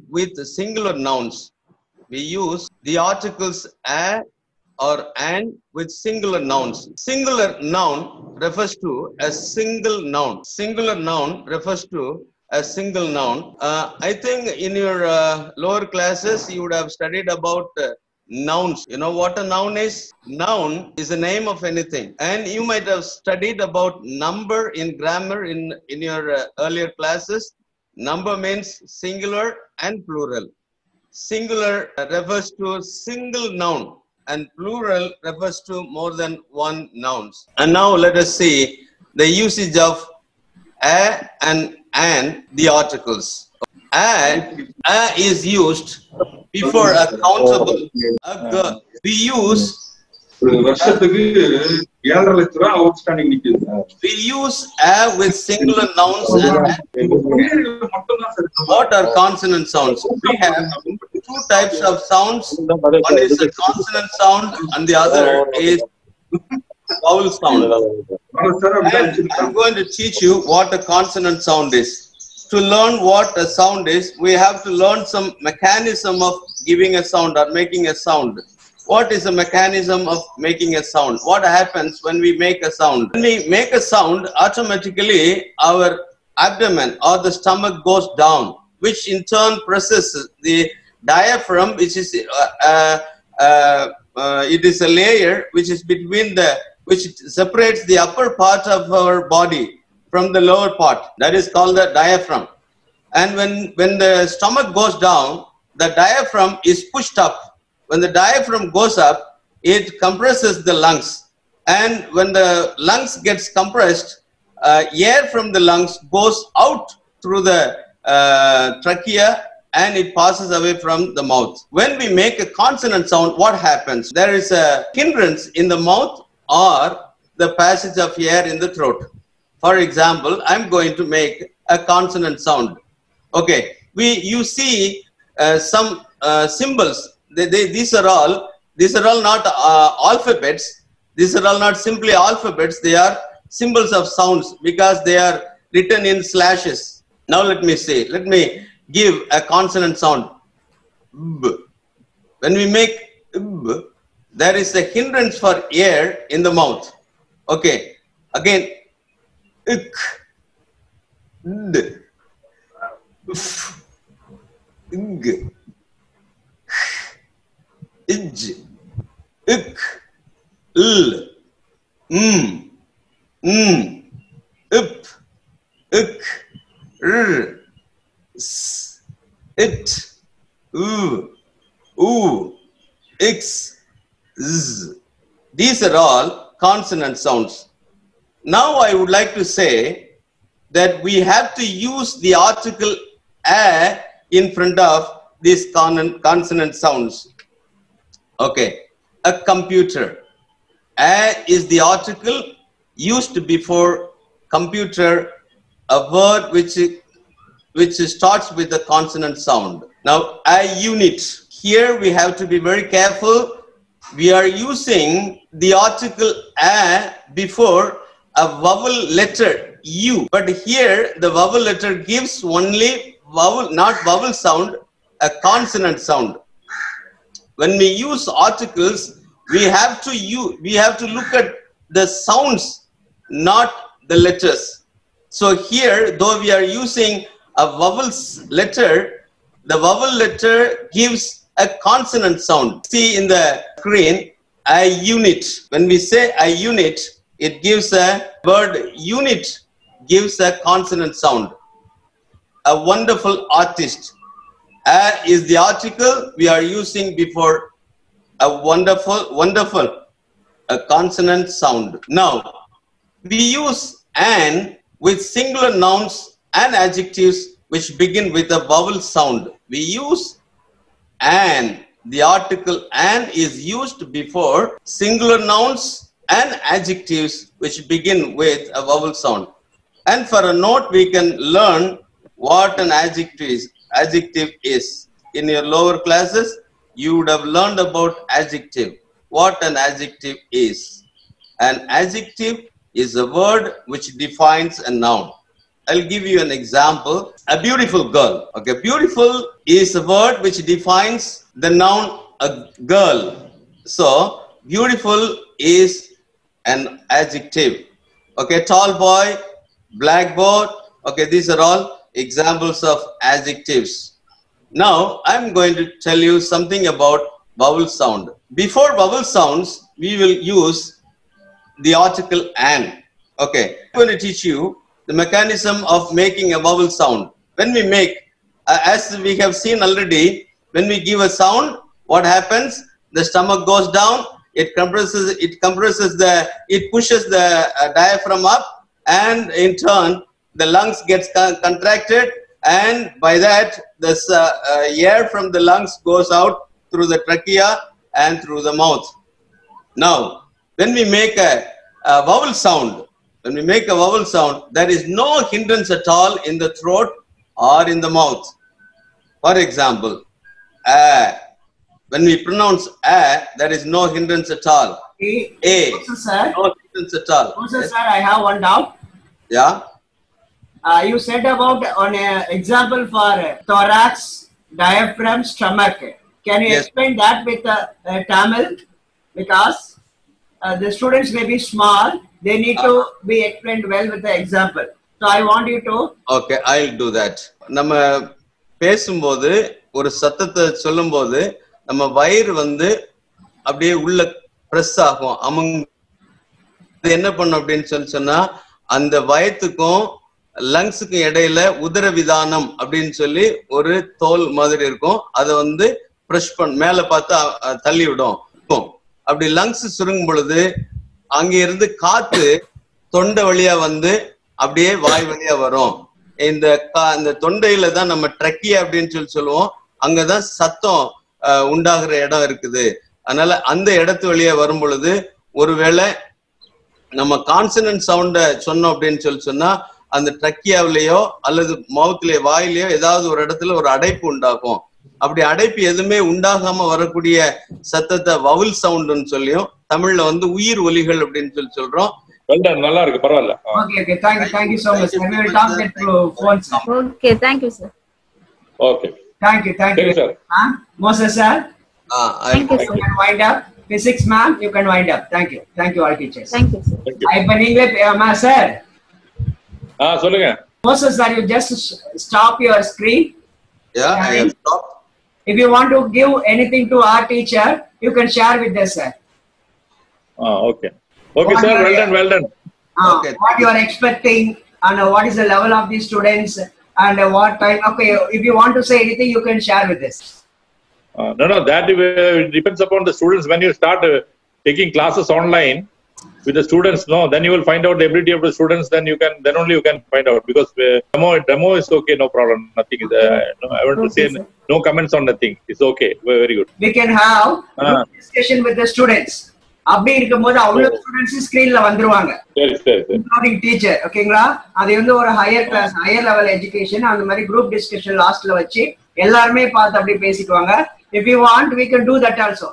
with singular nouns, we use the articles a or an with singular nouns. Singular noun refers to a single noun. Singular noun refers to a single noun. I think in your lower classes you would have studied about nouns. You know what a noun is? Noun is the name of anything. And you might have studied about number in grammar in your earlier classes. Number means singular and plural. Singular refers to single noun and plural refers to more than one nouns. And now let us see the usage of a and an, the articles. A is used before a countable. We use a with singular nouns and what are consonant sounds? We have two types of sounds. One is a consonant sound and the other is vowel sound. And I'm going to teach you what a consonant sound is. To learn what a sound is, we have to learn some mechanism of giving a sound or making a sound. What is the mechanism of making a sound? What happens when we make a sound? When we make a sound, automatically our abdomen or the stomach goes down, which in turn presses the diaphragm, which is it is a layer which is between which separates the upper part of our body from the lower part. That is called the diaphragm. And when the stomach goes down, the diaphragm is pushed up. When the diaphragm goes up, it compresses the lungs. And when the lungs gets compressed, air from the lungs goes out through the trachea and it passes away from the mouth. When we make a consonant sound, what happens? There is a hindrance in the mouth or the passage of air in the throat. For example, I'm going to make a consonant sound. Okay, you see some symbols. These are all not alphabets. These are all not simply alphabets. They are symbols of sounds because they are written in slashes. Now let me say, let me give a consonant sound. B. When we make b, there is a hindrance for air in the mouth. Okay, again, ik, d, f, ig, ij, ik, l, ip, ik, r, s, it, u, x, z. These are all consonant sounds. Now I would like to say that we have to use the article a in front of these consonant sounds. Okay, a computer. A is the article used before computer, a word which starts with a consonant sound. Now, a unit. Here we have to be very careful. We are using the article a before a vowel letter u. But here the vowel letter gives only vowel, not vowel sound, a consonant sound. When we use articles, we have to look at the sounds, not the letters. So here, though we are using a vowel letter, the vowel letter gives a consonant sound. See in the screen, a unit. When we say a unit, it gives a word unit, gives a consonant sound. A wonderful artist. A is the article we are using before a wonderful, a consonant sound. Now, we use an with singular nouns and adjectives which begin with a vowel sound. We use an. The article an is used before singular nouns and adjectives which begin with a vowel sound. And for a note, we can learn what an adjective is. In your lower classes, you would have learned about adjective. What an adjective is. An adjective is a word which defines a noun. I'll give you an example. A beautiful girl. Okay, beautiful is a word which defines the noun a girl. So beautiful is an adjective. Okay, tall boy, blackboard. Okay, these are all examples of adjectives. Now I'm going to tell you something about vowel sound. Before vowel sounds, we will use the article an. Okay, I'm going to teach you the mechanism of making a vowel sound. When we make, as we have seen already, when we give a sound, what happens? The stomach goes down, it pushes the diaphragm up, and in turn, the lungs gets contracted, and by that, this air from the lungs goes out through the trachea and through the mouth. Now, when we make a vowel sound, there is no hindrance at all in the throat or in the mouth. For example, when we pronounce there is no hindrance at all. Also, sir, no hindrance at all. Also, sir, I have one doubt. Yeah. You said about on an example for thorax, diaphragm, stomach. Can you explain that with Tamil? Because the students may be small, they need to be explained well with the example. So I want you to. Okay, I'll do that. நம்ம பேசும்போது ஒரு சத்தத்தை சொல்லும்போது நம்ம வயிறு வந்து அப்படியே உள்ள பிரஸ் ஆகும். என்ன பண்ணும் அப்படின்னு சொன்னா அந்த வயத்துக்கும் லங்ஸுக்கும் இடையில உதரவிதானம் அப்படின்னு சொல்லி ஒரு தோல் மாதிரி இருக்கும். அதை வந்து பிரஷ் மேல பார்த்து தள்ளி விடும். அப்படி லங்ஸ் சுருங்கும் பொழுது அங்க இருந்து காத்து தொண்டை வழியா வந்து அப்படியே வாய் வழியா வரும். இந்த தொண்டையில தான் நம்ம ட்ரக்கியா அப்படின்னு சொல்லுவோம். அங்கதான் சத்தம் உண்டாகிற இடம் இருக்குது. அதனால அந்த இடத்து வழியா வரும் பொழுது ஒருவேளை நம்ம கான்சனன்ட் சவுண்ட சொன்னோம் அப்படின்னு சொன்னா அந்த ட்ரக்கியாவிலேயோ அல்லது மவுத்லயோ வாயிலையோ ஏதாவது ஒரு இடத்துல ஒரு அடைப்பு உண்டாகும். அப்படி அடைப்பு எதுவுமே உண்டாகாம வரக்கூடிய சத்தத்தை வவுல் சவுண்ட்னு சொல்லியும் தமிழ்ல வந்து உயிர் ஒலிகள் அப்படின்னு சொல்றோம். நல்லா இருக்கு, பரவாயில்ல. Okay, thank you so much. We will talk that through phones. Okay, thank you, sir. Okay. Thank you, sir. Moses sir. Thank you, sir. You can wind up. Physics ma'am, you can wind up. Thank you all teachers. Thank you, sir. I English sir. சொல்லுங்க. Moses sir, you just stop your screen. Yeah, I have stopped. If you want to give anything to our teacher, you can share with us, sir. Okay. Okay, sir. Well done. Okay. What you are expecting and what is the level of the students and what time. Okay, if you want to say anything, you can share with us. No, that depends upon the students. When you start taking classes online with the students, then you will find out the ability of the students. Then only you can find out, because demo is okay, no problem. Nothing is. I want to say no comments on nothing. It's okay. Very good. We can have discussion with the students. அப்படி இருக்கும்போது அவ்வளவு students ஸ்கிரீன்ல வந்துருவாங்க, including teacher. ஓகேங்களா? அது வந்து ஒரு higher class, higher level education. அந்த மாதிரி குரூப் டிஸ்கஷன் லாஸ்ட்ல வச்சு எல்லாருமே பார்த்து அப்படி பேசிக்குவாங்க. If you want, we can do that also.